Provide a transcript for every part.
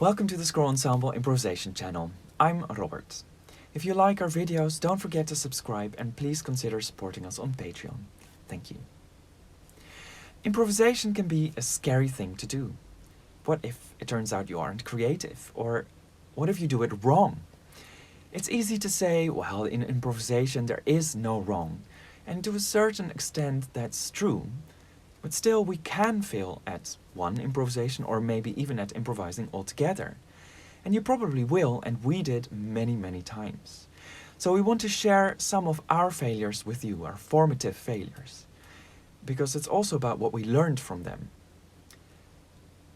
Welcome to the Scroll Ensemble Improvisation channel. I'm Robert. If you like our videos, don't forget to subscribe and please consider supporting us on Patreon. Thank you. Improvisation can be a scary thing to do. What if it turns out you aren't creative? Or what if you do it wrong? It's easy to say, well, in improvisation there is no wrong. And to a certain extent that's true. But still, we can fail at one improvisation or maybe even at improvising altogether. And you probably will, and we did many times. So we want to share some of our failures with you, our formative failures. Because it's also about what we learned from them.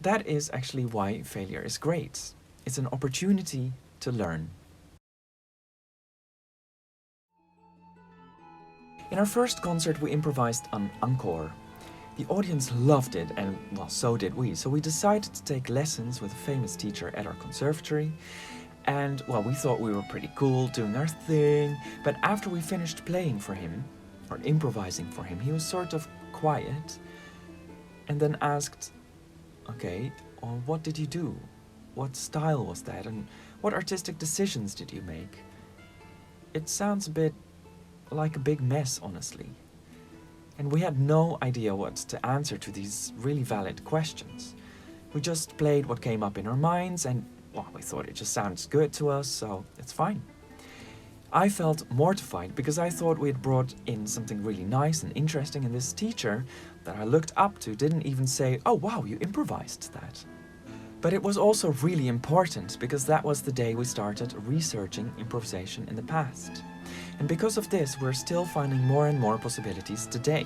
That is actually why failure is great. It's an opportunity to learn. In our first concert we improvised an encore. The audience loved it and, well, so did we. So we decided to take lessons with a famous teacher at our conservatory. And, well, we thought we were pretty cool doing our thing. But after we finished playing for him, or improvising for him, he was sort of quiet. And then asked, okay, well, what did you do? What style was that? And what artistic decisions did you make? It sounds a bit like a big mess, honestly. And we had no idea what to answer to these really valid questions. We just played what came up in our minds and, well, we thought it just sounds good to us, so it's fine. I felt mortified because I thought we had brought in something really nice and interesting, and this teacher that I looked up to didn't even say, oh wow, you improvised that. But it was also really important because that was the day we started researching improvisation in the past. And because of this, we're still finding more and more possibilities today.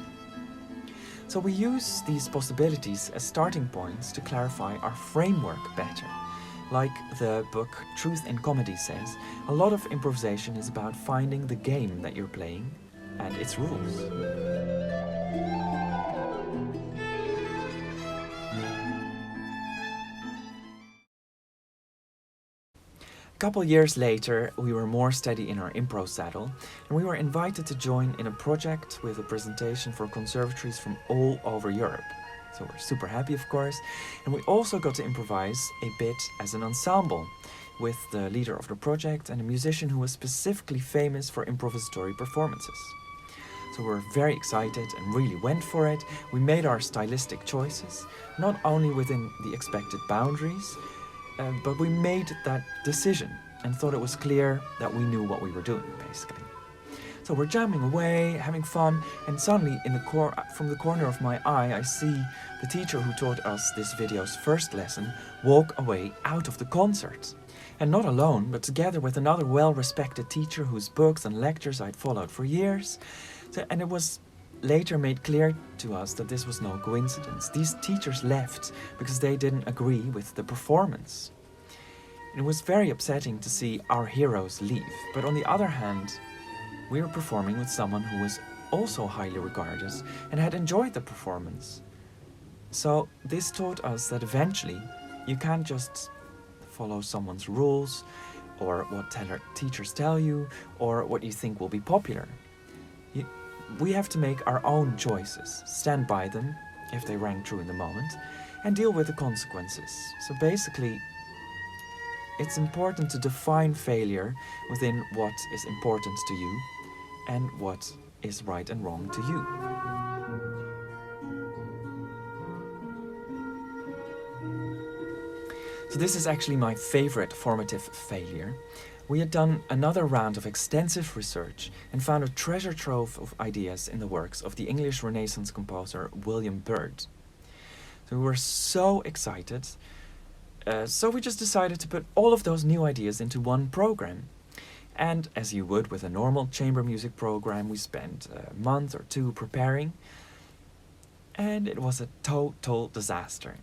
So we use these possibilities as starting points to clarify our framework better. Like the book Truth in Comedy says, a lot of improvisation is about finding the game that you're playing and its rules. A couple years later, we were more steady in our improv saddle, and we were invited to join in a project with a presentation for conservatories from all over Europe. So we're super happy, of course, and we also got to improvise a bit as an ensemble with the leader of the project and a musician who was specifically famous for improvisatory performances. So we were very excited and really went for it. We made our stylistic choices, not only within the expected boundaries, but we made that decision and thought it was clear that we knew what we were doing, basically. So we're jamming away, having fun, and suddenly from the corner of my eye I see the teacher who taught us this video's first lesson walk away out of the concert. And not alone, but together with another well-respected teacher whose books and lectures I'd followed for years. And it was later made clear to us that this was no coincidence. These teachers left because they didn't agree with the performance. It was very upsetting to see our heroes leave, but on the other hand, we were performing with someone who was also highly regarded and had enjoyed the performance. So this taught us that eventually you can't just follow someone's rules or what teachers tell you or what you think will be popular. We have to make our own choices, stand by them if they rang true in the moment, and deal with the consequences. So basically, it's important to define failure within what is important to you and what is right and wrong to you. So this is actually my favorite formative failure. We had done another round of extensive research and found a treasure trove of ideas in the works of the English Renaissance composer William Byrds. So we were so excited, so we just decided to put all of those new ideas into one program. And as you would with a normal chamber music program, we spent a month or two preparing, and it was a total disaster.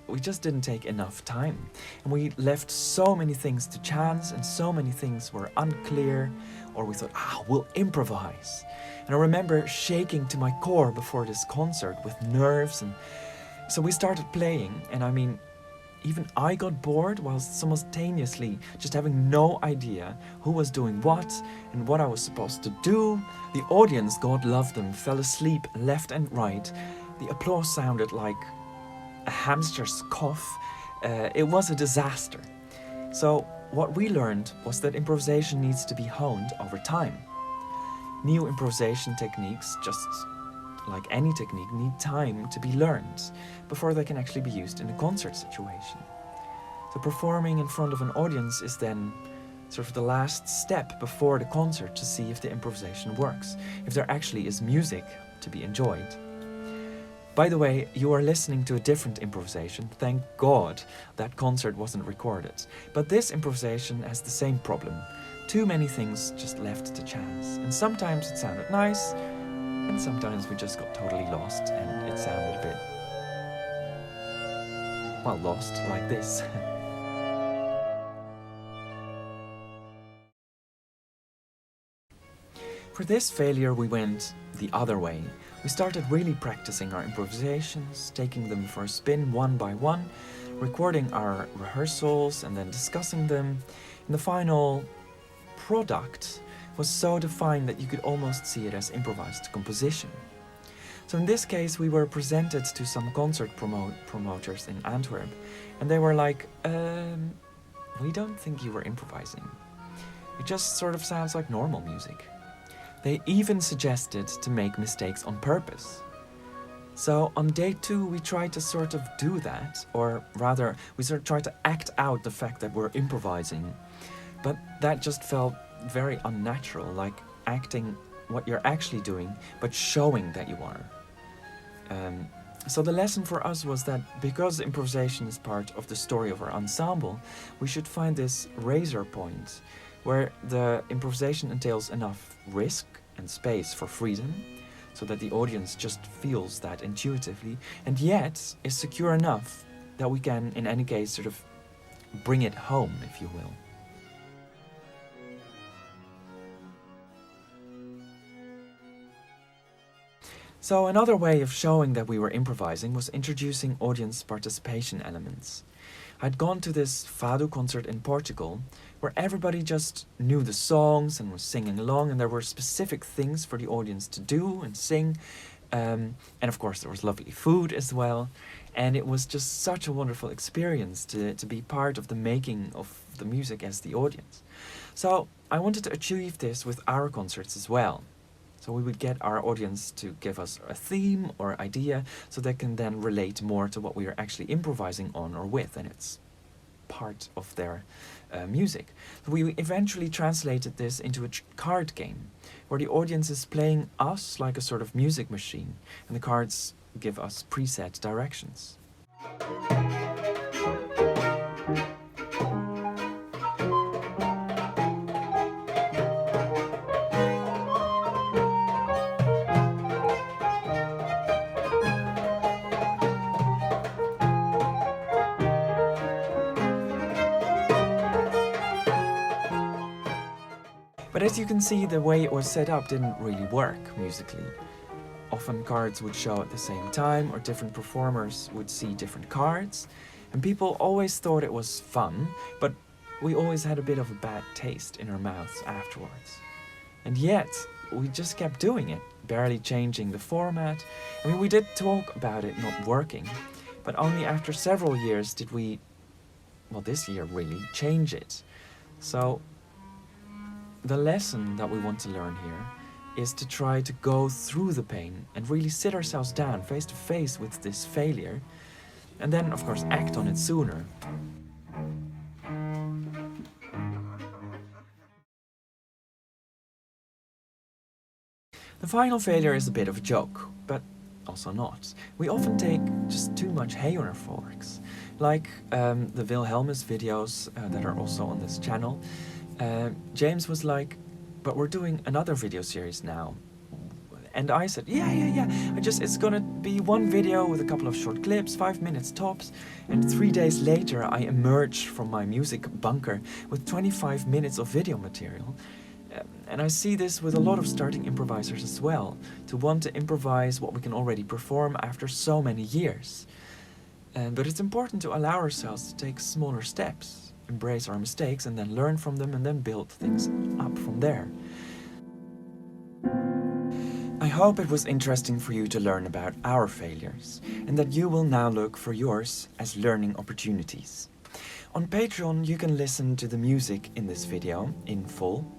We just didn't take enough time, and we left so many things to chance, and so many things were unclear, or we thought, we'll improvise. And I remember shaking to my core before this concert with nerves, and so we started playing, and I mean, even I got bored while simultaneously just having no idea who was doing what and what I was supposed to do. The audience, God love them, fell asleep left and right. The applause sounded like a hamster's cough, it was a disaster. So what we learned was that improvisation needs to be honed over time. New improvisation techniques, just like any technique, need time to be learned before they can actually be used in a concert situation. So performing in front of an audience is then sort of the last step before the concert to see if the improvisation works, if there actually is music to be enjoyed. By the way, you are listening to a different improvisation. Thank God that concert wasn't recorded. But this improvisation has the same problem. Too many things just left to chance. And sometimes it sounded nice, and sometimes we just got totally lost and it sounded a bit, well, lost like this. For this failure, we went the other way. We started really practicing our improvisations, taking them for a spin one by one, recording our rehearsals and then discussing them. And the final product was so defined that you could almost see it as improvised composition. So in this case, we were presented to some concert promoters in Antwerp, and they were like, we don't think you were improvising. It just sort of sounds like normal music. They even suggested to make mistakes on purpose. So on day 2, we tried to sort of do that, or rather, we sort of tried to act out the fact that we're improvising. But that just felt very unnatural, like acting what you're actually doing, but showing that you are. So the lesson for us was that because improvisation is part of the story of our ensemble, we should find this razor point where the improvisation entails enough risk and space for freedom, so that the audience just feels that intuitively, and yet is secure enough that we can, in any case, sort of bring it home, if you will. So another way of showing that we were improvising was introducing audience participation elements. I'd gone to this fado concert in Portugal, where everybody just knew the songs and was singing along, and there were specific things for the audience to do and sing. And of course there was lovely food as well. And it was just such a wonderful experience to be part of the making of the music as the audience. So I wanted to achieve this with our concerts as well. So we would get our audience to give us a theme or idea so they can then relate more to what we are actually improvising on or with, and it's part of their music. We eventually translated this into a card game where the audience is playing us like a sort of music machine, and the cards give us preset directions. But as you can see, the way it was set up didn't really work musically. Often cards would show at the same time, or different performers would see different cards, and people always thought it was fun, but we always had a bit of a bad taste in our mouths afterwards. And yet, we just kept doing it, barely changing the format. I mean, we did talk about it not working, but only after several years did we, well, this year really, change it. So the lesson that we want to learn here is to try to go through the pain and really sit ourselves down face to face with this failure, and then of course act on it sooner. The final failure is a bit of a joke, but also not. We often take just too much hay on our forks. Like the Wilhelmus videos that are also on this channel. James was like, but we're doing another video series now. And I said, yeah. It's gonna be one video with a couple of short clips, 5 minutes tops. And 3 days later, I emerged from my music bunker with 25 minutes of video material. And I see this with a lot of starting improvisers as well, to want to improvise what we can already perform after so many years. But it's important to allow ourselves to take smaller steps, embrace our mistakes and then learn from them and then build things up from there. I hope it was interesting for you to learn about our failures, and that you will now look for yours as learning opportunities. On Patreon, you can listen to the music in this video in full,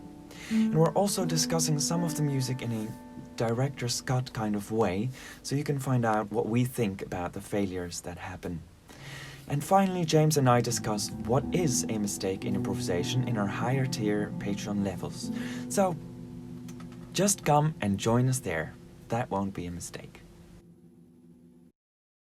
and we're also discussing some of the music in a director's cut kind of way, so you can find out what we think about the failures that happen. And finally, James and I discuss what is a mistake in improvisation in our higher tier Patreon levels. So just come and join us there. That won't be a mistake.